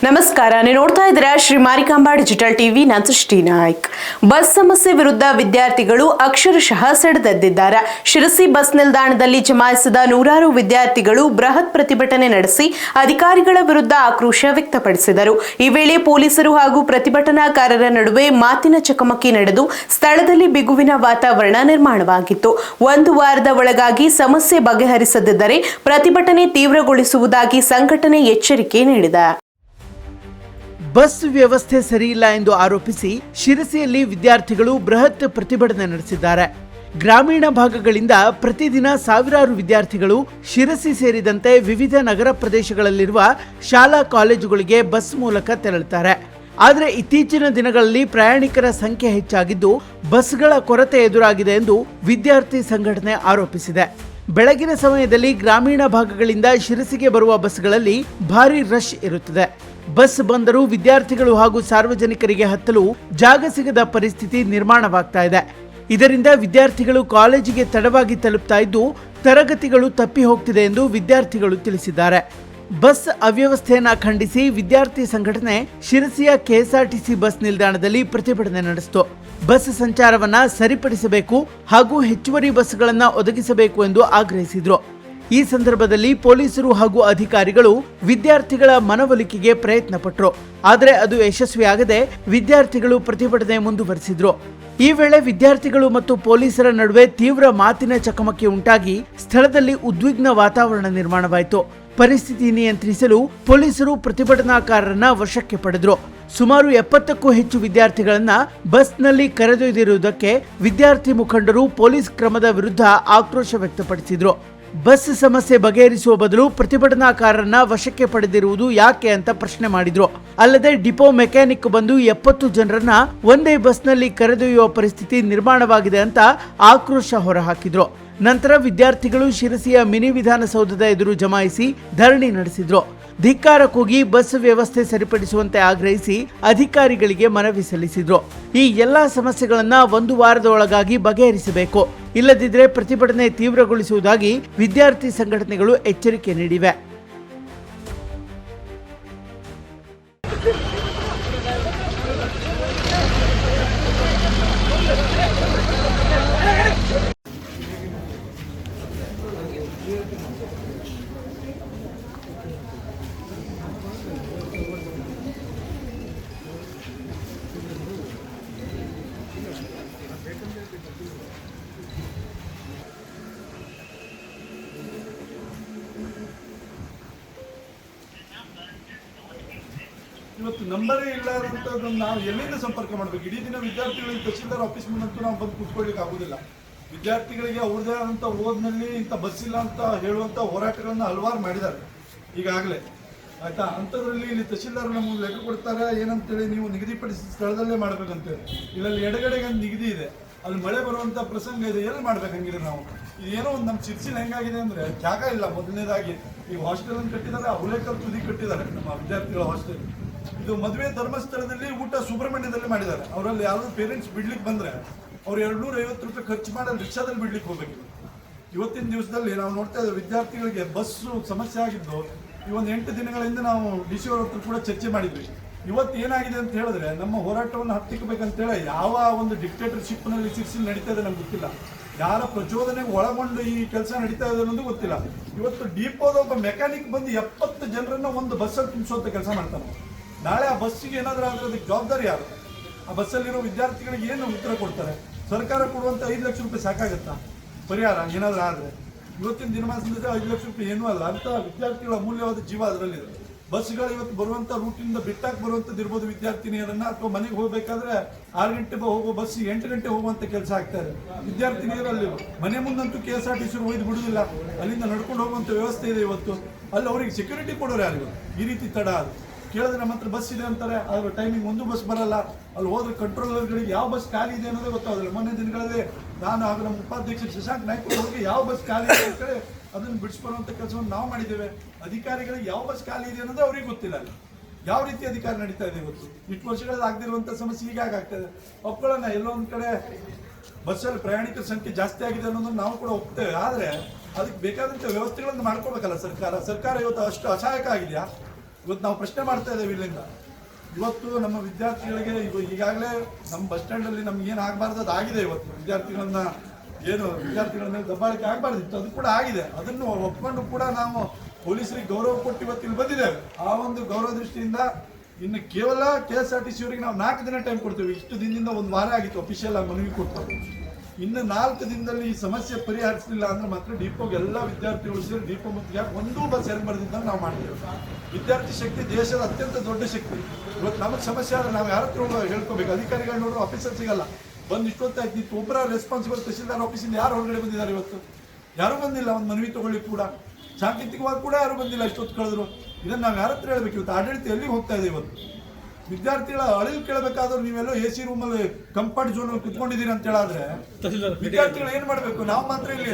ನಮಸ್ಕಾರ, ನೀವು ನೋಡ್ತಾ ಇದ್ದೀರಾ ಶ್ರೀ ಮಾರಿಕಾಂಬಾ ಡಿಜಿಟಲ್ ಟಿವಿ. ನಾನು ಸೃಷ್ಟಿ ನಾಯ್ಕ್. ಬಸ್ ಸಮಸ್ಯೆ ವಿರುದ್ಧ ವಿದ್ಯಾರ್ಥಿಗಳು ಅಕ್ಷರಶಃ ಸೆಡೆದೆದ್ದಿದ್ದಾರೆ. ಶಿರಸಿ ಬಸ್ ನಿಲ್ದಾಣದಲ್ಲಿ ಜಮಾಯಿಸಿದ ನೂರಾರು ವಿದ್ಯಾರ್ಥಿಗಳು ಬೃಹತ್ ಪ್ರತಿಭಟನೆ ನಡೆಸಿ ಅಧಿಕಾರಿಗಳ ವಿರುದ್ಧ ಆಕ್ರೋಶ ವ್ಯಕ್ತಪಡಿಸಿದರು. ಈ ವೇಳೆ ಪೊಲೀಸರು ಹಾಗೂ ಪ್ರತಿಭಟನಾಕಾರರ ನಡುವೆ ಮಾತಿನ ಚಕಮಕಿ ನಡೆದು ಸ್ಥಳದಲ್ಲಿ ಬಿಗುವಿನ ವಾತಾವರಣ ನಿರ್ಮಾಣವಾಗಿತ್ತು. ಒಂದು ವಾರದ ಒಳಗಾಗಿ ಸಮಸ್ಯೆ ಬಗೆಹರಿಸದಿದ್ದರೆ ಪ್ರತಿಭಟನೆ ತೀವ್ರಗೊಳಿಸುವುದಾಗಿ ಸಂಘಟನೆ ಎಚ್ಚರಿಕೆ ನೀಡಿದೆ. ಬಸ್ ವ್ಯವಸ್ಥೆ ಸರಿಯಿಲ್ಲ ಎಂದು ಆರೋಪಿಸಿ ಶಿರಸಿಯಲ್ಲಿ ವಿದ್ಯಾರ್ಥಿಗಳು ಬೃಹತ್ ಪ್ರತಿಭಟನೆ ನಡೆಸಿದ್ದಾರೆ. ಗ್ರಾಮೀಣ ಭಾಗಗಳಿಂದ ಪ್ರತಿದಿನ ಸಾವಿರಾರು ವಿದ್ಯಾರ್ಥಿಗಳು ಶಿರಸಿ ಸೇರಿದಂತೆ ವಿವಿಧ ನಗರ ಪ್ರದೇಶಗಳಲ್ಲಿರುವ ಶಾಲಾ ಕಾಲೇಜುಗಳಿಗೆ ಬಸ್ ಮೂಲಕ ತೆರಳುತ್ತಾರೆ. ಆದರೆ ಇತ್ತೀಚಿನ ದಿನಗಳಲ್ಲಿ ಪ್ರಯಾಣಿಕರ ಸಂಖ್ಯೆ ಹೆಚ್ಚಾಗಿದ್ದು ಬಸ್ಗಳ ಕೊರತೆ ಎದುರಾಗಿದೆ ಎಂದು ವಿದ್ಯಾರ್ಥಿ ಸಂಘಟನೆ ಆರೋಪಿಸಿದೆ. ಬೆಳಗಿನ ಸಮಯದಲ್ಲಿ ಗ್ರಾಮೀಣ ಭಾಗಗಳಿಂದ ಶಿರಸಿಗೆ ಬರುವ ಬಸ್ಗಳಲ್ಲಿ ಭಾರಿ ರಶ್ ಇರುತ್ತದೆ. ಬಸ್ ಬಂದರೂ ವಿದ್ಯಾರ್ಥಿಗಳು ಹಾಗೂ ಸಾರ್ವಜನಿಕರಿಗೆ ಹತ್ತಲು ಜಾಗ ಸಿಗದ ಪರಿಸ್ಥಿತಿ ನಿರ್ಮಾಣವಾಗ್ತಾ ಇದೆ. ಇದರಿಂದ ವಿದ್ಯಾರ್ಥಿಗಳು ಕಾಲೇಜಿಗೆ ತಡವಾಗಿ ತಲುಪ್ತಾ ಇದ್ದು ತರಗತಿಗಳು ತಪ್ಪಿ ಹೋಗ್ತಿದೆ ಎಂದು ವಿದ್ಯಾರ್ಥಿಗಳು ತಿಳಿಸಿದ್ದಾರೆ. ಬಸ್ ಅವ್ಯವಸ್ಥೆಯನ್ನ ಖಂಡಿಸಿ ವಿದ್ಯಾರ್ಥಿ ಸಂಘಟನೆ ಶಿರಸಿಯ ಕೆಎಸ್ಆರ್ಟಿಸಿ ಬಸ್ ನಿಲ್ದಾಣದಲ್ಲಿ ಪ್ರತಿಭಟನೆ ನಡೆಸಿತು. ಬಸ್ ಸಂಚಾರವನ್ನ ಸರಿಪಡಿಸಬೇಕು ಹಾಗೂ ಹೆಚ್ಚುವರಿ ಬಸ್ಗಳನ್ನು ಒದಗಿಸಬೇಕು ಎಂದು ಆಗ್ರಹಿಸಿದ್ರು. ಈ ಸಂದರ್ಭದಲ್ಲಿ ಪೊಲೀಸರು ಹಾಗೂ ಅಧಿಕಾರಿಗಳು ವಿದ್ಯಾರ್ಥಿಗಳ ಮನವೊಲಿಕೆಗೆ ಪ್ರಯತ್ನ ಪಟ್ಟರು. ಆದರೆ ಅದು ಯಶಸ್ವಿಯಾಗದೆ ವಿದ್ಯಾರ್ಥಿಗಳು ಪ್ರತಿಭಟನೆ ಮುಂದುವರೆಸಿದ್ರು. ಈ ವೇಳೆ ವಿದ್ಯಾರ್ಥಿಗಳು ಮತ್ತು ಪೊಲೀಸರ ನಡುವೆ ತೀವ್ರ ಮಾತಿನ ಚಕಮಕಿ ಉಂಟಾಗಿ ಸ್ಥಳದಲ್ಲಿ ಉದ್ವಿಗ್ನ ವಾತಾವರಣ ನಿರ್ಮಾಣವಾಯಿತು. ಪರಿಸ್ಥಿತಿ ನಿಯಂತ್ರಿಸಲು ಪೊಲೀಸರು ಪ್ರತಿಭಟನಾಕಾರರನ್ನ ವಶಕ್ಕೆ ಪಡೆದರು. ಸುಮಾರು 70ಕ್ಕೂ ಹೆಚ್ಚು ವಿದ್ಯಾರ್ಥಿಗಳನ್ನ ಬಸ್ನಲ್ಲಿ ಕರೆದೊಯ್ದಿರುವುದಕ್ಕೆ ವಿದ್ಯಾರ್ಥಿ ಮುಖಂಡರು ಪೊಲೀಸ್ ಕ್ರಮದ ವಿರುದ್ಧ ಆಕ್ರೋಶ ವ್ಯಕ್ತಪಡಿಸಿದ್ರು. ಬಸ್ ಸಮಸ್ಯೆ ಬಗೆಹರಿಸುವ ಬದಲು ಪ್ರತಿಭಟನಾಕಾರರನ್ನ ವಶಕ್ಕೆ ಪಡೆದಿರುವುದು ಯಾಕೆ ಅಂತ ಪ್ರಶ್ನೆ ಮಾಡಿದ್ರು. ಅಲ್ಲದೆ ಡಿಪೋ ಮೆಕ್ಯಾನಿಕ್ ಬಂದು 70 ಜನರನ್ನ ಒಂದೇ ಬಸ್ನಲ್ಲಿ ಕರೆದೊಯ್ಯುವ ಪರಿಸ್ಥಿತಿ ನಿರ್ಮಾಣವಾಗಿದೆ ಅಂತ ಆಕ್ರೋಶ ಹೊರಹಾಕಿದ್ರು. ನಂತರ ವಿದ್ಯಾರ್ಥಿಗಳು ಶಿರಸಿಯ ಮಿನಿ ವಿಧಾನಸೌಧದ ಎದುರು ಜಮಾಯಿಸಿ ಧರಣಿ ನಡೆಸಿದ್ರು. ಧಿಕ್ಕಾರ ಕೂಗಿ ಬಸ್ ವ್ಯವಸ್ಥೆ ಸರಿಪಡಿಸುವಂತೆ ಆಗ್ರಹಿಸಿ ಅಧಿಕಾರಿಗಳಿಗೆ ಮನವಿ ಸಲ್ಲಿಸಿದ್ರು. ಈ ಎಲ್ಲಾ ಸಮಸ್ಯೆಗಳನ್ನ ಒಂದು ವಾರದ ಒಳಗಾಗಿ ಬಗೆಹರಿಸಬೇಕು, ಇಲ್ಲದಿದ್ದರೆ ಪ್ರತಿಭಟನೆ ತೀವ್ರಗೊಳಿಸುವುದಾಗಿ ವಿದ್ಯಾರ್ಥಿ ಸಂಘಟನೆಗಳು ಎಚ್ಚರಿಕೆ ನೀಡಿವೆ. ಇವತ್ತು ನಂಬರೇ ಇಲ್ಲದಂಥದ್ದು ನಾವು ಎಲ್ಲಿಂದ ಸಂಪರ್ಕ ಮಾಡಬೇಕು? ಇಡೀ ದಿನ ವಿದ್ಯಾರ್ಥಿಗಳಿಗೆ ತಹಶೀಲ್ದಾರ್ ಆಫೀಸ್ ಮುಂದಂತೂ ನಾವು ಬಂದು ಕೂತ್ಕೊಳ್ಳಿಕ್ಕೆ ಆಗೋದಿಲ್ಲ. ವಿದ್ಯಾರ್ಥಿಗಳಿಗೆ ಅವ್ರದೇ ಆದಂಥ ಓದಿನಲ್ಲಿ ಇಂಥ ಬಸ್ ಇಲ್ಲ ಅಂತ ಹೇಳುವಂಥ ಹೋರಾಟಗಳನ್ನ ಹಲವಾರು ಮಾಡಿದ್ದಾರೆ ಈಗಾಗಲೇ, ಆಯ್ತಾ? ಅಂಥದ್ರಲ್ಲಿ ಇಲ್ಲಿ ತಹಶೀಲ್ದಾರ್ ನಮಗೆ ಲೆಕ್ಕ ಕೊಡ್ತಾರೆ ಏನಂತೇಳಿ, ನೀವು ನಿಗದಿಪಡಿಸಿದ ಸ್ಥಳದಲ್ಲೇ ಮಾಡ್ಬೇಕಂತೇಳಿ. ಇಲ್ಲಲ್ಲಿ ಎಡಗಡೆಗೆ ಒಂದು ನಿಗದಿ ಇದೆ, ಅಲ್ಲಿ ಮಳೆ ಬರುವಂಥ ಪ್ರಸಂಗ ಇದೆ, ಎಲ್ಲಿ ಮಾಡ್ಬೇಕು ಹಂಗಿದ್ರೆ ನಾವು? ಏನೋ ಒಂದು ನಮ್ಮ ಶಿರ್ಸಿಲ್ ಹೆಂಗಾಗಿದೆ ಅಂದರೆ ಜಾಗ ಇಲ್ಲ. ಮೊದಲನೇದಾಗಿ ಈಗ ಹಾಸ್ಟೆಲ್ ಅನ್ನು ಕಟ್ಟಿದ್ದಾರೆ, ಹುಲೇಕಲ್ ತುದಿ ಕಟ್ಟಿದ್ದಾರೆ ನಮ್ಮ ವಿದ್ಯಾರ್ಥಿಗಳ ಹಾಸ್ಟೆಲ್. ಇದು ಮದುವೆ ಧರ್ಮಸ್ಥಳದಲ್ಲಿ ಊಟ ಸುಬ್ರಹ್ಮಣ್ಯದಲ್ಲಿ ಮಾಡಿದ್ದಾರೆ. ಅವರಲ್ಲಿ ಯಾರು ಪೇರೆಂಟ್ಸ್ ಬಿಡ್ಲಿಕ್ಕೆ ಬಂದರೆ ಅವ್ರು 250 ರೂಪಾಯಿ ಖರ್ಚು ಮಾಡಿ ರಿಕ್ಷಾದಲ್ಲಿ ಬಿಡ್ಲಿಕ್ಕೆ ಹೋಗ್ಬೇಕು. ಇವತ್ತಿನ ದಿವಸದಲ್ಲಿ ನಾವು ನೋಡ್ತಾ ಇದ್ದೇವೆ ವಿದ್ಯಾರ್ಥಿಗಳಿಗೆ ಬಸ್ಸು ಸಮಸ್ಯೆ ಆಗಿದ್ದು. ಈ ಒಂದು 8 ದಿನಗಳಿಂದ ನಾವು DC ಅವ್ರ ಹತ್ರ ಕೂಡ ಚರ್ಚೆ ಮಾಡಿದ್ವಿ. ಇವತ್ತು ಏನಾಗಿದೆ ಅಂತ ಹೇಳಿದ್ರೆ, ನಮ್ಮ ಹೋರಾಟವನ್ನು ಹತ್ತಿಕ್ಕಬೇಕಂತೇಳಿ ಯಾವ ಒಂದು ಡಿಕ್ಟೇಟರ್ಶಿಪ್ನಲ್ಲಿ ಶಿರ್ಸಿಲ್ ನಡೀತಾ ಇದೆ ನಮ್ಗೆ ಗೊತ್ತಿಲ್ಲ. ಯಾರ ಪ್ರಚೋದನೆಗೆ ಒಳಗೊಂಡು ಈ ಕೆಲಸ ನಡೀತಾ ಇದೆ ಅನ್ನೋದು ಗೊತ್ತಿಲ್ಲ. ಇವತ್ತು ಡಿಪೋದ ಒಬ್ಬ ಮೆಕ್ಯಾನಿಕ್ ಬಂದು 70 ಜನರನ್ನ ಒಂದು ಬಸ್ಸಲ್ಲಿ ತುಂಬಿಸುವಂಥ ಕೆಲಸ ಮಾಡ್ತಾನೆ. ನಾಳೆ ಆ ಬಸ್ಸಿಗೆ ಏನಾದರೂ ಆದರೆ ಅದಕ್ಕೆ ಜವಾಬ್ದಾರಿ ಯಾರು? ಆ ಬಸ್ಸಲ್ಲಿರೋ ವಿದ್ಯಾರ್ಥಿಗಳಿಗೆ ಏನು ಉತ್ತರ ಕೊಡ್ತಾರೆ? ಸರ್ಕಾರ ಕೊಡುವಂಥ 5 ಲಕ್ಷ ರೂಪಾಯಿ ಸಾಕಾಗತ್ತಾ ಪರಿಹಾರ ಏನಾದರೂ ಆದರೆ? ಇವತ್ತಿನ ದಿನಮಾನದಿಂದ 5 ಲಕ್ಷ ರೂಪಾಯಿ ಏನೂ ಅಲ್ಲ ಅಂತ ವಿದ್ಯಾರ್ಥಿಗಳ ಅಮೂಲ್ಯವಾದ ಜೀವ ಅದರಲ್ಲಿದೆ. ಬಸ್ಗಳು ಇವತ್ತು ಬರುವಂಥ ರೂಟಿನಿಂದ ಬಿಟ್ಟಾಗಿ ಬರುವಂಥದ್ದು ಇರ್ಬೋದು ವಿದ್ಯಾರ್ಥಿನಿಯರನ್ನ, ಅಥವಾ ಮನೆಗೆ ಹೋಗಬೇಕಾದ್ರೆ 6 ಗಂಟೆ ಹೋಗೋ ಬಸ್ 8 ಗಂಟೆ ಹೋಗುವಂಥ ಕೆಲಸ ಆಗ್ತಾ ಇದೆ. ವಿದ್ಯಾರ್ಥಿನಿಯರಲ್ಲಿ ಮನೆ ಮುಂದಂತೂ KSRTC ಒಯ್ದು ಬಿಡುವುದಿಲ್ಲ, ಅಲ್ಲಿಂದ ನಡ್ಕೊಂಡು ಹೋಗುವಂಥ ವ್ಯವಸ್ಥೆ ಇದೆ ಇವತ್ತು. ಅಲ್ಲಿ ಅವರಿಗೆ ಸೆಕ್ಯೂರಿಟಿ ಕೊಡೋರು ಯಾರು? ಈ ರೀತಿ ತಡ ಅದು ಕೇಳಿದ್ರೆ ನಮ್ಮ ಹತ್ರ ಬಸ್ ಇದೆ ಅಂತಾರೆ, ಅದ್ರ ಟೈಮಿಂಗ್ ಒಂದು ಬಸ್ ಬರಲ್ಲ. ಅಲ್ಲಿ ಹೋದ್ರೆ ಕಂಟ್ರೋಲರ್ಗಳಿಗೆ ಯಾವ ಬಸ್ ಖಾಲಿ ಇದೆ ಅನ್ನೋದೇ ಗೊತ್ತಾಗೋದಿಲ್ಲ. ಮೊನ್ನೆ ದಿನಗಳಲ್ಲಿ ನಾನು ಹಾಗೂ ನಮ್ಮ ಉಪಾಧ್ಯಕ್ಷ ಶಶಾಂಕ್ ನಾಯ್ಕ ಅವರಿಗೆ ಯಾವ ಬಸ್ ಖಾಲಿ ಇದೆ ಅಂತ ಹೇಳಿ ಅದನ್ನು ಬಿಡಿಸ್ಬರುವಂಥ ಕೆಲಸವನ್ನು ನಾವು ಮಾಡಿದ್ದೇವೆ. ಅಧಿಕಾರಿಗಳಿಗೆ ಯಾವ ಬಸ್ ಖಾಲಿ ಇದೆ ಅನ್ನೋದು ಅವ್ರಿಗೆ ಗೊತ್ತಿಲ್ಲ. ಯಾವ ರೀತಿ ಅಧಿಕಾರ ನಡೀತಾ ಇದೆ ಇವತ್ತು? ಇಷ್ಟು ವರ್ಷಗಳಲ್ಲಿ ಆಗದಿರುವಂಥ ಸಮಸ್ಯೆ ಹೀಗಾಗಿ ಆಗ್ತಾಯಿದೆ. ಒಪ್ಕೊಳ್ಳೋಣ, ಎಲ್ಲೋ ಒಂದು ಕಡೆ ಬಸ್ಸಲ್ಲಿ ಪ್ರಯಾಣಿಕರ ಸಂಖ್ಯೆ ಜಾಸ್ತಿ ಆಗಿದೆ ಅನ್ನೋದನ್ನು ನಾವು ಕೂಡ ಒಪ್ತೇವೆ. ಆದರೆ ಅದಕ್ಕೆ ಬೇಕಾದಂಥ ವ್ಯವಸ್ಥೆಗಳನ್ನು ಮಾಡ್ಕೋಬೇಕಲ್ಲ ಸರ್ಕಾರ. ಸರ್ಕಾರ ಇವತ್ತು ಅಷ್ಟು ಅಸಹಾಯಕ ಆಗಿದೆಯಾ? ಇವತ್ತು ನಾವು ಪ್ರಶ್ನೆ ಮಾಡ್ತಾ ಇದ್ದೇವೆ ಇಲ್ಲಿಂದ. ಇವತ್ತು ನಮ್ಮ ವಿದ್ಯಾರ್ಥಿಗಳಿಗೆ ಈಗಾಗಲೇ ನಮ್ಮ ಬಸ್ ಸ್ಟ್ಯಾಂಡಲ್ಲಿ ನಮ್ಗೆ ಏನು ಆಗಬಾರ್ದು ಅದು ಆಗಿದೆ. ಇವತ್ತು ವಿದ್ಯಾರ್ಥಿಗಳ ಮೇಲೆ ದಬ್ಬಾಳಿಕೆ ಆಗಬಾರ್ದಿತ್ತು, ಅದು ಕೂಡ ಆಗಿದೆ. ಅದನ್ನು ಒಪ್ಕೊಂಡು ಕೂಡ ನಾವು ಪೊಲೀಸರಿಗೆ ಗೌರವ ಕೊಟ್ಟು ಇವತ್ತು ಇಲ್ಲಿ ಬಂದಿದ್ದೇವೆ. ಆ ಒಂದು ಗೌರವ ದೃಷ್ಟಿಯಿಂದ ಇನ್ನು ಕೇವಲ KSRTC ಅವರಿಗೆ ನಾವು 4 ದಿನ ಟೈಮ್ ಕೊಡ್ತೀವಿ. ಇಷ್ಟು ದಿನದಿಂದ 1 ವಾರ ಆಗಿತ್ತು ಅಫಿಷಿಯಲ್ ಆಗಿ ಮನವಿ ಕೊಡ್ತಾರೆ. ಇನ್ನು 4 ದಿನದಲ್ಲಿ ಈ ಸಮಸ್ಯೆ ಪರಿಹರಿಸಲಿಲ್ಲ ಅಂದ್ರೆ ಮಾತ್ರ ಡಿಪೋಗೆ ಎಲ್ಲ ವಿದ್ಯಾರ್ಥಿಗಳು ಸೇರಿ ಡಿಪೋ ಮತ್ತು ಯಾಕೆ ಒಂದೂ ಬಸ್ ಹೆಂಗೆ ಬರೆದಿದ್ದಂಗೆ ನಾವು ಮಾಡ್ತೇವೆ. ವಿದ್ಯಾರ್ಥಿ ಶಕ್ತಿ ದೇಶದ ಅತ್ಯಂತ ದೊಡ್ಡ ಶಕ್ತಿ. ಇವತ್ತು ನಮಗೆ ಸಮಸ್ಯೆ ಆದರೆ ನಾವು ಯಾರ ಹತ್ರ ಹೇಳ್ಕೋಬೇಕು? ಅಧಿಕಾರಿಗಳು ನೋಡ್ರು ಆಫೀಸರ್ ಸಿಗಲ್ಲ. ಬಂದು ಇಷ್ಟೊತ್ತಾಯ್ತು, ಇತ್ತು ಒಬ್ಬರ ರೆಸ್ಪಾನ್ಸಿಬಲ್ ತಹಶೀಲ್ದಾರ್ ಆಫೀಸಿಂದ ಯಾರು ಹೊರಗಡೆ ಬಂದಿದ್ದಾರೆ? ಇವತ್ತು ಯಾರೂ ಬಂದಿಲ್ಲ. ಒಂದು ಮನವಿ ತಗೊಳ್ಳಿ ಕೂಡ ಸಾಂಕೇತಿಕವಾಗಿ ಕೂಡ ಯಾರು ಬಂದಿಲ್ಲ. ಇಷ್ಟೊತ್ತು ಕಳೆದ್ರು. ಇದನ್ನು ನಾವು ಯಾರ ಹತ್ರ ಹೇಳ್ಬೇಕು? ಇವತ್ತು ಆಡಳಿತ ಎಲ್ಲಿಗೆ ಹೋಗ್ತಾ ಇದೆ? ಇವತ್ತು ವಿದ್ಯಾರ್ಥಿಗಳ ಅಳಿಲು ಕೇಳಬೇಕಾದ್ರೂ ನೀವೆಲ್ಲೋ AC ರೂಮಲ್ಲಿ ಕಂಫರ್ಟ್ ಝೋನಲ್ಲಿ ಕುತ್ಕೊಂಡಿದ್ದೀರಿ ಅಂತ ಹೇಳಿದ್ರೆ ವಿದ್ಯಾರ್ಥಿಗಳು ಏನ್ ಮಾಡಬೇಕು? ನಾವು ಮಾತ್ರ ಇಲ್ಲಿ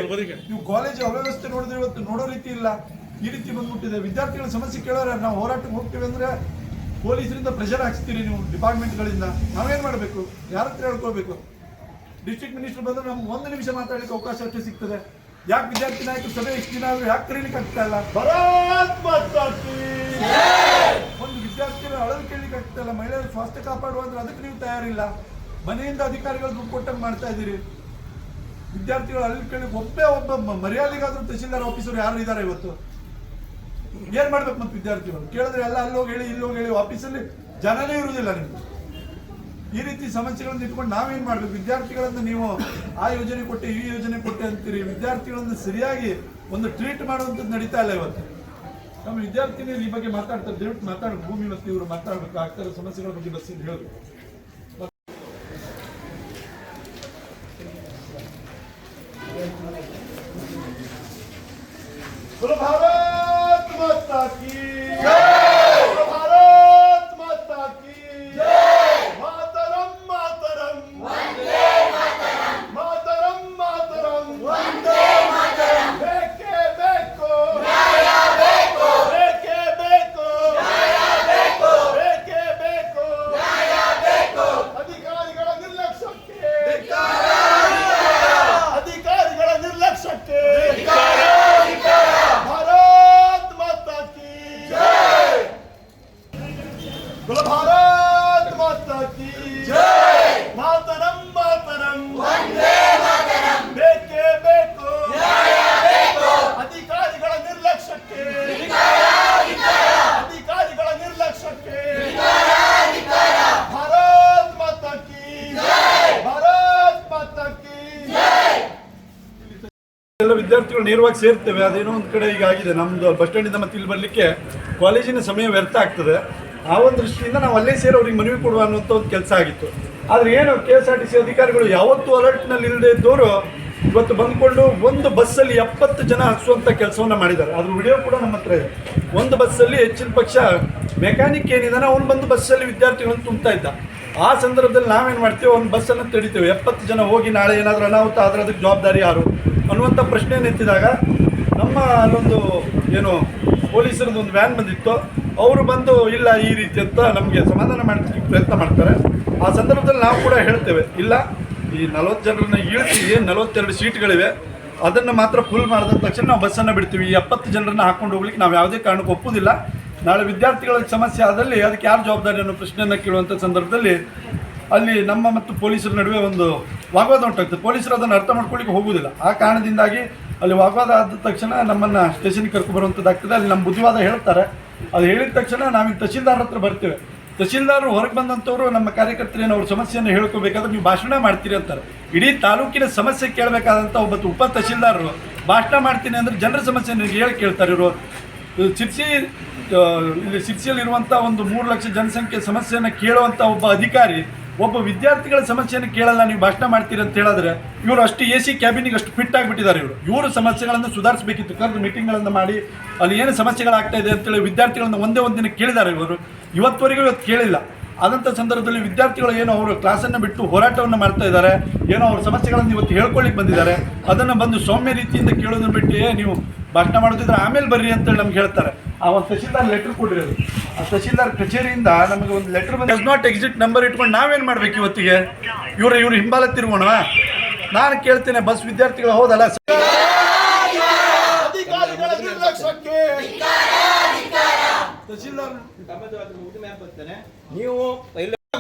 ನೀವು ಕಾಲೇಜ್ ಅವ್ಯವಸ್ಥೆ ನೋಡಿದ್ರೆ ಇವತ್ತು ನೋಡೋ ರೀತಿ ಇಲ್ಲ. ಈ ರೀತಿ ಬಂದ್ಬಿಟ್ಟಿದೆ. ವಿದ್ಯಾರ್ಥಿಗಳ ಸಮಸ್ಯೆ ಕೇಳೋರೆ ನಾವು ಹೋರಾಟಕ್ಕೆ ಹೋಗ್ತೀವಿ ಅಂದ್ರೆ ಪೊಲೀಸರಿಂದ ಪ್ರೆಷರ್ ಹಾಕ್ಸ್ತೀರಿ ನೀವು ಡಿಪಾರ್ಟ್ಮೆಂಟ್ಗಳಿಂದ. ನಾವೇನ್ ಮಾಡಬೇಕು? ಯಾರ ಹತ್ರ ಹೇಳ್ಕೊಳ್ಬೇಕು? ಡಿಸ್ಟ್ರಿಕ್ಟ್ ಮಿನಿಸ್ಟರ್ ಬಂದ್ರೆ ನಮ್ಗೆ 1 ನಿಮಿಷ ಮಾತಾಡಲಿಕ್ಕೆ ಅವಕಾಶ ಅಷ್ಟೇ ಸಿಗ್ತದೆ. ಯಾಕೆ ವಿದ್ಯಾರ್ಥಿ ನಾಯಕರು ಸಭೆ ಇಷ್ಟು ದಿನ ಆದ್ರೂ ಯಾಕೆ ಕರೀಲಿಕ್ಕೆ ಆಗ್ತಾ ಇಲ್ಲ? ಒಂದು ವಿದ್ಯಾರ್ಥಿಗಳ ಅಳಲು ಕೇಳಲಿಕ್ಕೆ ಆಗ್ತಾ ಇಲ್ಲ. ಮಹಿಳೆಯರ ಸ್ವಾಸ್ಥ್ಯ ಕಾಪಾಡುವ ಅಂದ್ರೆ ಅದಕ್ಕೆ ನೀವು ತಯಾರಿಲ್ಲ. ಮನೆಯಿಂದ ಅಧಿಕಾರಿಗಳು ದುಡ್ಡು ಕೊಟ್ಟಂಗೆ ಮಾಡ್ತಾ ಇದ್ದೀರಿ. ವಿದ್ಯಾರ್ಥಿಗಳು ಅಳಲು ಕೇಳಿ ಒಬ್ಬ ಮರ್ಯಾದೆಗಾದ್ರೂ ತಹಶೀಲ್ದಾರ್ ಆಫೀಸರ್ ಯಾರು ಇದ್ದಾರೆ? ಇವತ್ತು ಏನ್ ಮಾಡ್ಬೇಕು? ಮತ್ತೆ ವಿದ್ಯಾರ್ಥಿಗಳು ಕೇಳಿದ್ರೆ ಎಲ್ಲ ಅಲ್ಲೋಗಿ ಹೇಳಿ ಇಲ್ಲೋಗಿ ಹೇಳಿ ಆಫೀಸಲ್ಲಿ ಜನನೇ ಇರುವುದಿಲ್ಲ ನಿಮ್ಗೆ. ಈ ರೀತಿ ಸಮಸ್ಯೆಗಳನ್ನು ಇಟ್ಕೊಂಡು ನಾವೇನ್ ಮಾಡ್ಬೇಕು? ವಿದ್ಯಾರ್ಥಿಗಳನ್ನ ನೀವು ಆ ಯೋಜನೆ ಕೊಟ್ಟೆ ಈ ಯೋಜನೆ ಕೊಟ್ಟೆ ಅಂತೀರಿ. ವಿದ್ಯಾರ್ಥಿಗಳನ್ನ ಸರಿಯಾಗಿ ಒಂದು ಟ್ರೀಟ್ ಮಾಡುವಂಥದ್ದು ನಡೀತಾ ಇಲ್ಲ. ಇವತ್ತು ನಮ್ಮ ವಿದ್ಯಾರ್ಥಿನಿಯರು ಈ ಬಗ್ಗೆ ಮಾತಾಡ್ತಾರೆ. ದಯವಿಟ್ಟು ಮಾತಾಡಬೇಕು. ಭೂಮಿ ಮತ್ತು ಇವರು ಮಾತಾಡ್ಬೇಕು. ಆಗ್ತಾರೆ ಸಮಸ್ಯೆಗಳ ಬಗ್ಗೆ ಬಸ್ಸಿಂದ ಹೇಳಬೇಕು. ಭಾರತ್ ಮಾತಾ ಕೀ ಜೈ, ಭಾರತ್ ಮಾತಾ ಕೀ ಜೈ, ಮಾತರಂ ಮಾತರಂ ವಂದೇ ಮಾತರಂ, ಮಾತರಂ ಮಾತರಂ ವಂದೇ ಮಾತರಂ. ಬೇಕೇ ಬೇಕು ನ್ಯಾಯ ಬೇಕು, ಬೇಕೇ ಬೇಕು ನ್ಯಾಯ ಬೇಕು, ಬೇಕೇ ಬೇಕು ನ್ಯಾಯ ಬೇಕು. ಅಧಿಕಾರಿಗಳ ನಿರ್ಲಕ್ಷ್ಯಕ್ಕೆ ಧಿಕ್ಕಾರ, ಅಧಿಕಾರಿಗಳ ನಿರ್ಲಕ್ಷ್ಯಕ್ಕೆ ಧಿಕ್ಕಾರ. ಭಾರತ್ ಮಾತಾ ಕೀ ಜೈ, ಭಾರತ್ ಮಾತಾ ಕೀ ಜೈ, ಮಾತರಂ ಮಾತರಂ ವಂದೇ ಮಾತರಂ. ಬೇಕೇ ಬೇಕು ನ್ಯಾಯ ಬೇಕು, ಅಧಿಕಾರಿಗಳ ನಿರ್ಲಕ್ಷ್ಯಕ್ಕೆ ಧಿಕ್ಕಾರ, ಅಧಿಕಾರಿಗಳ ನಿರ್ಲಕ್ಷ್ಯಕ್ಕೆ ಧಿಕ್ಕಾರ. ಭಾರತ್ ಮಾತಾ ಕೀ ಜೈ, ಭಾರತ್ ಮಾತಾ ಕೀ ಜೈ. ಎಲ್ಲ ವಿದ್ಯಾರ್ಥಿಗಳು ನೇರವಾಗಿ ಸೇರ್ತೇವೆ. ಅದೇನೋ ಒಂದು ಕಡೆ ಈಗ ಆಗಿದೆ. ನಮ್ಮದು ಬಸ್ ಸ್ಟ್ಯಾಂಡಿಂದ ಮತ್ತೆ ಇಲ್ಲಿ ಬರಲಿಕ್ಕೆ ಕಾಲೇಜಿನ ಸಮಯ ವ್ಯರ್ಥ ಆಗ್ತದೆ. ಆ ಒಂದು ದೃಷ್ಟಿಯಿಂದ ನಾವು ಅಲ್ಲೇ ಸೇರಿ ಅವ್ರಿಗೆ ಮನವಿ ಕೊಡುವ ಅನ್ನೋಂಥ ಒಂದು ಕೆಲಸ ಆಗಿತ್ತು. ಆದರೆ ಏನು KSRTC ಅಧಿಕಾರಿಗಳು ಯಾವತ್ತೂ ಅಲರ್ಟ್ನಲ್ಲಿ ಇಲ್ಲದೆ ಇದ್ದವರು ಇವತ್ತು ಬಂದ್ಕೊಂಡು ಒಂದು ಬಸ್ಸಲ್ಲಿ 70 ಜನ ಹಸುವಂಥ ಕೆಲಸವನ್ನು ಮಾಡಿದ್ದಾರೆ. ಅದ್ರ ವಿಡಿಯೋ ಕೂಡ ನಮ್ಮ ಹತ್ರ ಇದೆ. ಒಂದು ಬಸ್ಸಲ್ಲಿ ಹೆಚ್ಚಿನ ಪಕ್ಷ ಮೆಕ್ಯಾನಿಕ್ ಏನಿದಾನೆ ಅವನು ಬಂದು ಬಸ್ಸಲ್ಲಿ ವಿದ್ಯಾರ್ಥಿಗಳನ್ನು ತುಂಬ್ತಾ ಇದ್ದ. ಆ ಸಂದರ್ಭದಲ್ಲಿ ನಾವೇನು ಮಾಡ್ತೀವಿ? ಒಂದು ಬಸ್ಸನ್ನು ತಡಿತೇವೆ. 70 ಜನ ಹೋಗಿ ನಾಳೆ ಏನಾದರೂ ಅನಾಹುತ ಆದರೆ ಅದಕ್ಕೆ ಜವಾಬ್ದಾರಿ ಯಾರು ಅನ್ನುವಂಥ ಪ್ರಶ್ನೆಯನ್ನು ಎತ್ತಿದಾಗ ನಮ್ಮ ಅಲ್ಲೊಂದು ಏನು ಪೊಲೀಸರದ್ದು ಒಂದು ವ್ಯಾನ್ ಬಂದಿತ್ತು. ಅವರು ಬಂದು ಇಲ್ಲ ಈ ರೀತಿ ಅಂತ ನಮಗೆ ಸಮಾಧಾನ ಮಾಡೋದಕ್ಕೆ ಪ್ರಯತ್ನ ಮಾಡ್ತಾರೆ. ಆ ಸಂದರ್ಭದಲ್ಲಿ ನಾವು ಕೂಡ ಹೇಳ್ತೇವೆ, ಇಲ್ಲ ಈ 40 ಜನರನ್ನ ಇಳಿಸಿ ಏನು 42 ಸೀಟ್ಗಳಿವೆ ಅದನ್ನು ಮಾತ್ರ ಫುಲ್ ಮಾಡಿದ ತಕ್ಷಣ ನಾವು ಬಸ್ಸನ್ನು ಬಿಡ್ತೀವಿ. ಈ 70 ಜನರನ್ನ ಹಾಕೊಂಡು ಹೋಗ್ಲಿಕ್ಕೆ ನಾವು ಯಾವುದೇ ಕಾರಣಕ್ಕೂ ಒಪ್ಪುವುದಿಲ್ಲ. ನಾಳೆ ವಿದ್ಯಾರ್ಥಿಗಳ ಸಮಸ್ಯೆ ಆದಲ್ಲಿ ಅದಕ್ಕೆ ಯಾರು ಜವಾಬ್ದಾರಿ ಅನ್ನೋ ಪ್ರಶ್ನೆಯನ್ನು ಕೇಳುವಂಥ ಸಂದರ್ಭದಲ್ಲಿ ಅಲ್ಲಿ ನಮ್ಮ ಮತ್ತು ಪೊಲೀಸರ ನಡುವೆ ಒಂದು ವಾಗ್ವಾದ ಉಂಟಾಗ್ತದೆ. ಪೊಲೀಸರು ಅದನ್ನು ಅರ್ಥ ಮಾಡ್ಕೊಳ್ಳಿಕ್ಕೆ ಹೋಗುವುದಿಲ್ಲ. ಆ ಕಾರಣದಿಂದಾಗಿ ಅಲ್ಲಿ ವಾಗ್ವಾದ ಆದ ತಕ್ಷಣ ನಮ್ಮನ್ನು ಸ್ಟೇಷನ್ಗೆ ಕರ್ಕೊಬರುವಂಥದ್ದಾಗ್ತದೆ. ಅಲ್ಲಿ ನಮ್ಮ ಬುದ್ಧಿವಾದ ಹೇಳ್ತಾರೆ. ಅದು ಹೇಳಿದ ತಕ್ಷಣ ನಾವಿಲ್ಲಿ ತಹಶೀಲ್ದಾರ್ ಹತ್ರ ಬರ್ತೇವೆ. ತಹಶೀಲ್ದಾರ್ ಹೊರಗೆ ಬಂದಂಥವ್ರು ನಮ್ಮ ಕಾರ್ಯಕರ್ತರೇನು ಅವ್ರ ಸಮಸ್ಯೆಯನ್ನು ಹೇಳ್ಕೋಬೇಕಾದ್ರೆ ನೀವು ಭಾಷಣ ಮಾಡ್ತೀರಿ ಅಂತಾರೆ. ಇಡೀ ತಾಲೂಕಿನ ಸಮಸ್ಯೆ ಕೇಳಬೇಕಾದಂಥ ಒಬ್ಬ ಉಪ ತಹಶೀಲ್ದಾರರು ಭಾಷಣ ಮಾಡ್ತೀನಿ ಅಂದರೆ ಜನರ ಸಮಸ್ಯೆಯನ್ನು ಹೇಳಿ ಕೇಳ್ತಾರೆ. ಇವರು ಇಲ್ಲಿ ಶಿರ್ಸಿಯಲ್ಲಿರುವಂಥ ಒಂದು 3 ಲಕ್ಷ ಜನಸಂಖ್ಯೆ ಸಮಸ್ಯೆಯನ್ನು ಕೇಳುವಂಥ ಒಬ್ಬ ಅಧಿಕಾರಿ ಒಬ್ಬ ವಿದ್ಯಾರ್ಥಿಗಳ ಸಮಸ್ಯೆಯನ್ನು ಕೇಳಲ್ಲ, ನೀವು ಭಾಷಣ ಮಾಡ್ತೀರಿ ಅಂತ ಹೇಳಿದ್ರೆ ಇವರು ಅಷ್ಟು AC ಕ್ಯಾಬಿನಿಗೆ ಅಷ್ಟು ಫಿಟ್ ಆಗಿಬಿಟ್ಟಿದ್ದಾರೆ. ಇವರು ಸಮಸ್ಯೆಗಳನ್ನು ಸುಧಾರಿಸಬೇಕಿತ್ತು. ಕರೆದು ಮೀಟಿಂಗ್ಗಳನ್ನು ಮಾಡಿ ಅಲ್ಲಿ ಏನು ಸಮಸ್ಯೆಗಳಾಗ್ತಾ ಇದೆ ಅಂತೇಳಿ ವಿದ್ಯಾರ್ಥಿಗಳನ್ನು ಒಂದೇ ಒಂದು ದಿನ ಕೇಳಿದ್ದಾರೆ. ಇವತ್ತು ಕೇಳಿಲ್ಲ. ಆದಂಥ ಸಂದರ್ಭದಲ್ಲಿ ವಿದ್ಯಾರ್ಥಿಗಳು ಏನೋ ಅವರು ಕ್ಲಾಸನ್ನು ಬಿಟ್ಟು ಹೋರಾಟವನ್ನು ಮಾಡ್ತಾ ಇದ್ದಾರೆ. ಏನೋ ಅವ್ರ ಸಮಸ್ಯೆಗಳನ್ನು ಇವತ್ತು ಹೇಳ್ಕೊಳ್ಳಿಕ್ಕೆ ಬಂದಿದ್ದಾರೆ. ಅದನ್ನು ಬಂದು ಸೌಮ್ಯ ರೀತಿಯಿಂದ ಕೇಳೋದನ್ನು ಬಿಟ್ಟು ನೀವು ಭಾಷಣ ಮಾಡೋದಿದ್ರೆ ಆಮೇಲೆ ಬರ್ರಿ ಅಂತೇಳಿ ನಮ್ಗೆ ಹೇಳ್ತಾರೆ. ಆ ಒಂದು ತಹಶೀಲ್ದಾರ್ ಲೆಟ್ರ್ ಕೊಟ್ಟಿರೋದು. ಆ ತಹಶೀಲ್ದಾರ್ ಕಚೇರಿಯಿಂದ ನಮಗೆ ಒಂದು ಲೆಟ್ರ್ ಬಂದು ಡಸ್ ನಾಟ್ ಎಕ್ಸಿಟ್ ನಂಬರ್ ಇಟ್ಕೊಂಡು ನಾವೇನು ಮಾಡಬೇಕು ಇವತ್ತಿಗೆ? ಇವರು ಹಿಂಬಾಲ ತಿರುಗೋಣ. ನಾನು ಕೇಳ್ತೇನೆ, ಬಸ್ ವಿದ್ಯಾರ್ಥಿಗಳು ಹೌದಲ್ಲ, ಅಧಿಕಾರಿಗಳ ನಿರ್ಲಕ್ಷ್ಯಕ್ಕೆ ತಹಶೀಲ್ದಾರ್ ನೀವು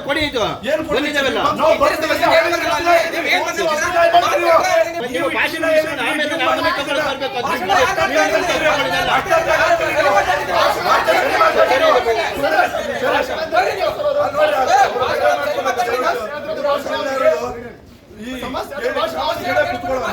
ಕೊಡಿ ಇದು ಏನ್ ಬಂದಿದ್ದಾವೆಲ್ಲ. ನಾವು ಬರ್ತೀವಿ. ನೀವು ಭಾಷಣ ಹೇಳ್ಕೊಂಡು ಆಮೇಲೆ ನಾವು ಮನೆ ಕಬ್ಬಲ್ಲಿ ಬರ್ಬೇಕು ಅಂತ ಈ ಸಮಸ್ಯೆ ಕುತ್ಕೊಳ್ಳೋಣ.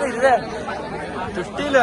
ಇದೆ ಸ್ಟೀಲ್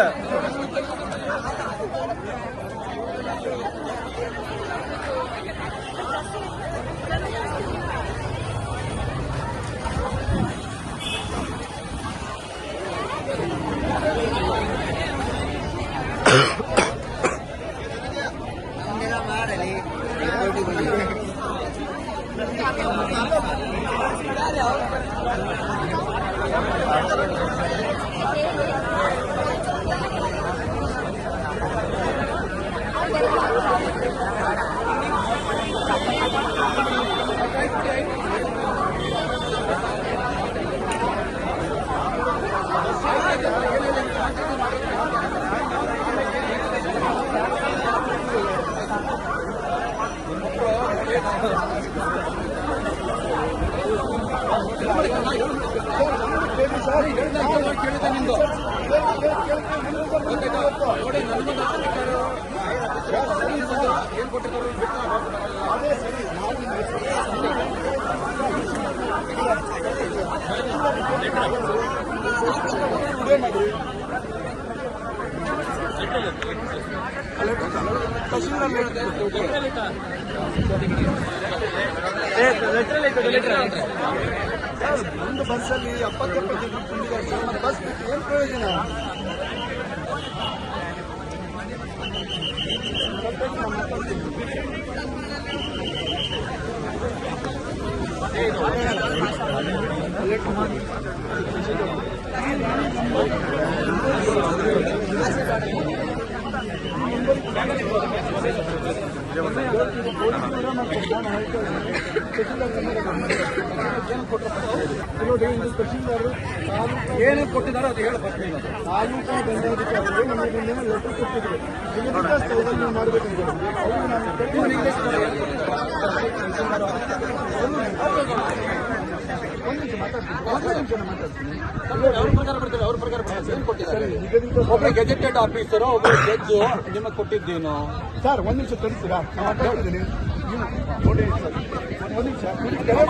ಒಂದು ಬಸ್ಸಲ್ಲಿ 70 ಜನ ತುಂಬಿದ್ದಾರೆ ಸರ್. ಮತ್ತೆ ಬಸ್ ಬಿಟ್ಟು ಏನು ಪ್ರಯೋಜನ? ಏನು ಕೊಟ್ಟಿದ್ದಾರೋ ಅದು ಹೇಳಿ ಬರ್ತೀನಿ. ತಾಲೂಕು ದಂಡಾಧಿಕಾರಿಗೆ ನಮಗೆ ಲೆಟರ್ ಕೊಟ್ಟಿದ್ರು. ಇದರಿಂದ ಸ್ಥಳದಲ್ಲಿ ಮಾಡಬೇಕಂತ ಅವ್ರ ಪ್ರಕಾರ ಏನು ಕೊಟ್ಟಿದ್ದಾರೆ? ಒಬ್ಬ ಗೆಜೆಟೆಡ್ ಆಫೀಸರು ಒಬ್ಬ ಜಡ್ಜು ನಿಮಗೆ ಕೊಟ್ಟಿದ್ದೇನು? ಸರ್ ಒಂದು ನಿಮಿಷ ತಡಿಸ್ತೀರಾ? ನಾನು ಮಾತಾಡ್ತಿದ್ದೀನಿ. ನೋಡಿ ಸರ್ ಒಂದು ನಿಮಿಷ ಕರೆ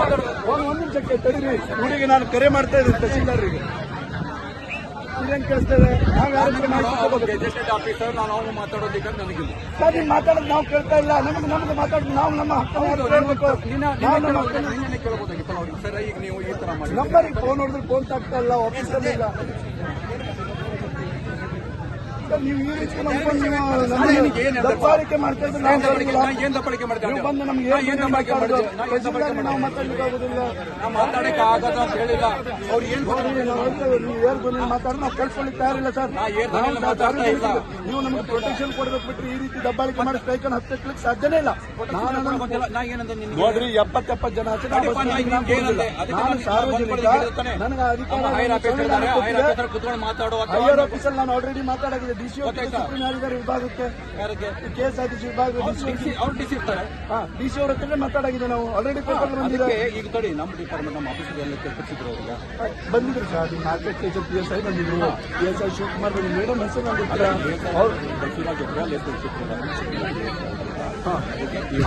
ಒಂದು ನಿಮಿಷಕ್ಕೆ ತಡೀರಿ. ಹುಡುಗಿ ನಾನು ಕರೆ ಮಾಡ್ತಾ ಇದ್ದೀನಿ ತಹಸೀಲ್ದಾರ್ರಿಗೆ. ಇದೇನು ಕೇಳಿಸ್ತೇವೆ? ನಾವು ಯಾರು ಗೆಜೆಟೆಡ್ ಆಫೀಸರ್ ನಾನು ಅವನು ಮಾತಾಡೋದಕ್ಕೆ ನನಗಿಲ್ಲ. ಸರ್ ನೀವು ಮಾತಾಡೋದು ನಾವು ಕೇಳ್ತಾ ಇಲ್ಲ. ನಮ್ದು ಮಾತಾಡೋದು ನಾವು ನಮ್ಮ ಹಕ್ಕನ್ನು ಕೇಳಬೇಕು. ನಿನ್ನೆ ಕೇಳಬಹುದಾಗಿತ್ತಲ್ಲ ಅವ್ರಿಗೆ. ಸರ್ ಈಗ ನೀವು ಈ ತರ ಮಾಡಿ ನಂಬರಿಗೆ ಫೋನ್ ಹೊಡೆದ್ರೆ ಫೋನ್ ತಾಗ್ತಾ ಇಲ್ಲ, ಆಫೀಸಲ್ಲಿ ಇಲ್ಲ. ಸರ್ ನೀವು ಈ ರೀತಿ ನಮ್ಗೆ ದಬ್ಬಾಳಿಕೆ ಮಾಡ್ತಾ ಇದ್ರೆ ಏನ್ ದಬ್ಬಾಳಿಕೆ ಮಾಡ್ತಾರೆ? ನೀವು ಬಂದು ನಮ್ಗೆ ನಾವು ಮಾತಾಡ್ಲಿಕ್ಕಾಗುದಿಲ್ಲ. ನಾವು ಮಾತಾಡಕ್ಕೆ ಆಗದ ಅಂತ ಹೇಳಿಲ್ಲ. ಅವ್ರು ಏನ್ ನೀವು ಏರ್ ಧ್ವನಿ ಮಾತಾಡಿ ನಾವು ಕಳ್ಸ್ಕೊಳ್ಳಿಕ್ಕೆ ತಯಾರಿಲ್ಲ ಸರ್. ನೀವು ನಮ್ಗೆ ಪ್ರೊಟೆಕ್ಷನ್ ಕೊಡ್ಬೇಕು ಬಿಟ್ರೆ ಈ ರೀತಿ ದಬ್ಬಾಳಿಕೆ ಮಾಡಿ ಸ್ಟ್ರೈಕ್ ಅನ್ನು ಹತ್ತಕ್ಕೆ ಸಾಧ್ಯನೇ ಇಲ್ಲ. ನಾ ಏನಂದ್ರೆ ನೋಡ್ರಿ 70 ಜನ ಆಚೆ ನಾನು ಸಾರ್ವಜನಿಕ ನನಗೆ ಅಧಿಕಾರ ಕುತ್ಕೊಂಡು ಮಾತಾಡುವ ಹೈಯರ್ ಆಫೀಸಲ್ಲಿ ನಾನು ಆಲ್ರೆಡಿ ಮಾತಾಡಿದೆ. ಡಿಸಿ ಸುಪ್ರೀಂ ನ್ಯಾಯಾಲಯದ ವಿಭಾಗಕ್ಕೆ ಕೆಎಸ್ಆರ್ಟಿಸಿ ವಿಭಾಗ ಅವ್ರು ಡಿಸಿ ಇರ್ತಾರೆ. ಡಿಸಿ ಅವ್ರ ಹತ್ರ ಮಾತಾಡಿದೆ. ನಾವು ಆಲ್ರೆಡಿ ಪೇಪರ್ ಬಂದಿದೆ. ಈಗ ತಡಿ ನಮ್ಮ ಡಿಪಾರ್ಟ್ಮೆಂಟ್ ನಮ್ಮ ಆಫೀಸಿಗೆ ಎಲ್ಲ ಕಳಿಸಿದ್ರು ಅವ್ರಿಗೆ ಬಂದಿದ್ರು ಸರ್. ಮಾರ್ಕೆಟ್ ಟೀಚರ್ PSI ಬಂದಿದ್ರು. PSI ಶಿವಕುಮಾರ್ ಬಂದಿದ್ರು. ಮೇಡಮ್ ಹೆಸರು ಬಂದಿದ್ರು. ಅವ್ರು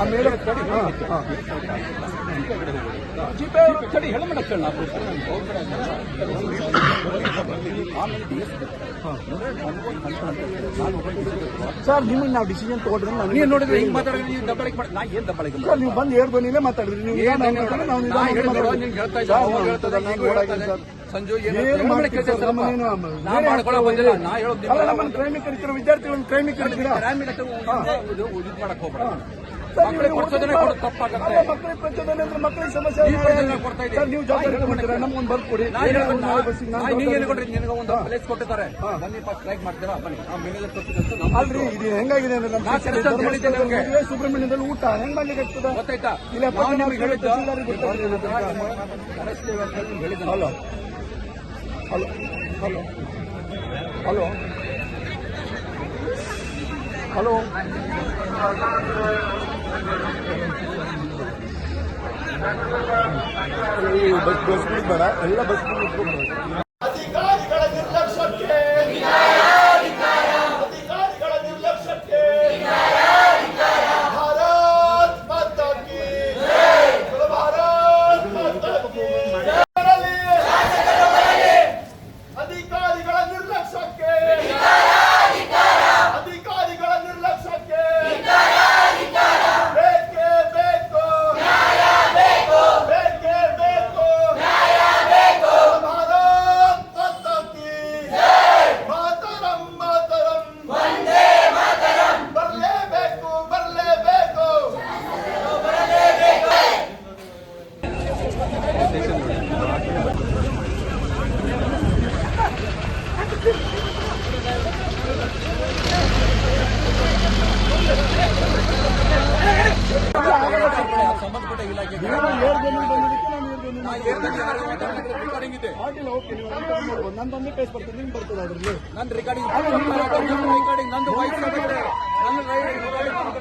ಆ ಮೇಡಮ್ ಜಿಪೇ ಅವರು ತಡಿ ಹೆಲ್ಮೆಟ್ ಹಾಕೋಣ. ಸರ್ ನಿಮಗೆ ನಾವು ಡಿಸಿಷನ್ ತಗೊಂಡ್ರೆ ನೀವು ನೋಡಿದ್ರೆ ಹಿಂಗ್ ಮಾತಾಡಿದ್ರೆ ನೀವು ದಬ್ಬಾಳಿಕೆ ಮಾಡಿ. ನಾ ಏನ್ ದಬ್ಬಾಳಿಕೆ ಸರ್ ನೀವು ಬಂದು ಏರ್ ಧ್ವನಿಲೇ ಮಾತಾಡಿದ್ರಿ. ನೀವು ಸಂಜು ನಮ್ಮನ್ನು ಕ್ರೈಮಿಕರಿಸಿರೋ ವಿದ್ಯಾರ್ಥಿಗಳನ್ನು ಕ್ರೈಮಿಕರಿಸಿರ ಇದು ಮಾಡಕ್ ಹೋಗ್ಬೇಡ. ಮಕ್ಕಳಿಗೆ ಪ್ರಚೋದನೆ ಕೊಡೋದು ತಪ್ಪಾಗುತ್ತೆ. ಮಕ್ಕಳಿಗೆ ಪ್ರಚೋದನೆ ಅಂದ್ರೆ ಮಕ್ಕಳಿಗೆ ಸಮಸ್ಯೆ ಈ ಪ್ರಚೋದನೆ ಕೊಡ್ತಾ ಇದ್ದೀವಿ. ಸರ್, ನೀವು ಜವಾಬ್ದಾರಿ ತಗೊಂತೀರಾ? ನಮ್ಗೊಂದು ಬರ್ದು ಕೊಡಿ. ನಿನಗೆ ಒಂದು ಪ್ಲೇಸ್ ಕೊಟ್ಟಿದ್ದಾರೆ, ಬನ್ನಿ ಫಸ್ಟ್ ಲೈಕ್ ಮಾಡ್ತೀರಾ, ಬನ್ನಿ ನಾವು ಮ್ಯಾನೇಜರ್ ಕೊಟ್ಟಿದ್ದು ಅಲ್ರಿ, ಇದು ಹೆಂಗಾಗಿದೆ ಅಂದ್ರೆ ನಮ್ಮ ನಾ ಕೆಲಸ ಮಾಡಿದ್ದೆ ನಮ್ಗೆ. ಸುಬ್ರಹ್ಮಣ್ಯದಲ್ಲಿ ಊಟ ಹೆಂಗ್ ಮಾಡ್ಲಿಕ್ಕೆ ಆಗ್ತದೆ? ಗೊತ್ತಾಯ್ತಾ? ಇಲ್ಲ, ನಾವು ನಿಮಗೆ ಹೇಳಿದ್ದು ತಹಸೀಲ್ದಾರ್ಗೆ ಗೊತ್ತಾಗ್ತದೆ. Hello hello hello hello hello bus ಬೇಡ, ಎಲ್ಲ ಬಸ್ ಅಧಿಕಾರಿಗಳ ನಿರ್ಲಕ್ಷ್ಯಕ್ಕೆ ಅಧಿಕಾರಿಗಳ ನಿರ್ಲಕ್ಷ್ಯಕ್ಕೆ ಭಾರತ್ ಮಾತಾ ಕಿ ಭಾರತ್ ಮಾತಾ ಕಿ ಅಧಿಕಾರಿಗಳ ನಿರ್ಲಕ್ಷ್ಯಕ್ಕೆ ಅಧಿಕಾರಿಗಳ ನಿರ್ಲಕ್ಷ್ಯಕ್ಕೆ ಬೇಕೇ ಬೇಕು ಬೇಕೇ ಬೇಕು ಭಾರತ್ ಮಾತಾ ಕಿ ಮಾತರಂ ಮಾತರಂ ಬರಲೇಬೇಕು ಬರಲೇಬೇಕು. ಸಂಬಂಧಪಟ್ಟ ಇಲಾಖೆಗೆ ರೆಕಾರ್ಡಿಂಗ್ ಇದೆ. ನಂದೊಂದೇ ಕೇಸ್ ಬರ್ತದೆ, ನಿಮ್ಗೆ ಬರ್ತದೆ ಅದ್ರಲ್ಲಿ. ನನ್ನ ರೆಕಾರ್ಡಿಂಗ್ ರೆಕಾರ್ಡಿಂಗ್ ನಂದು ವಾಯ್ಸ್ ಆಗುತ್ತೆ,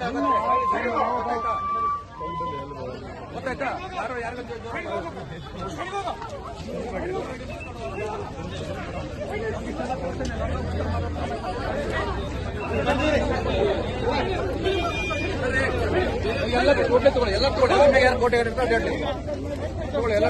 ನನ್ನ ಗೊತ್ತಾಯ್ತಾ? ಯಾರೋ ಯಾರಿಗೂ ಎಲ್ಲ ಕೋಟೆ ತಗೊಳ್ಳಿ, ಎಲ್ಲ ತಗೊಳ್ಳಿ, ಯಾರು ಕೋಟೆ ತಗೊಳ್ಳಿ, ಎಲ್ಲ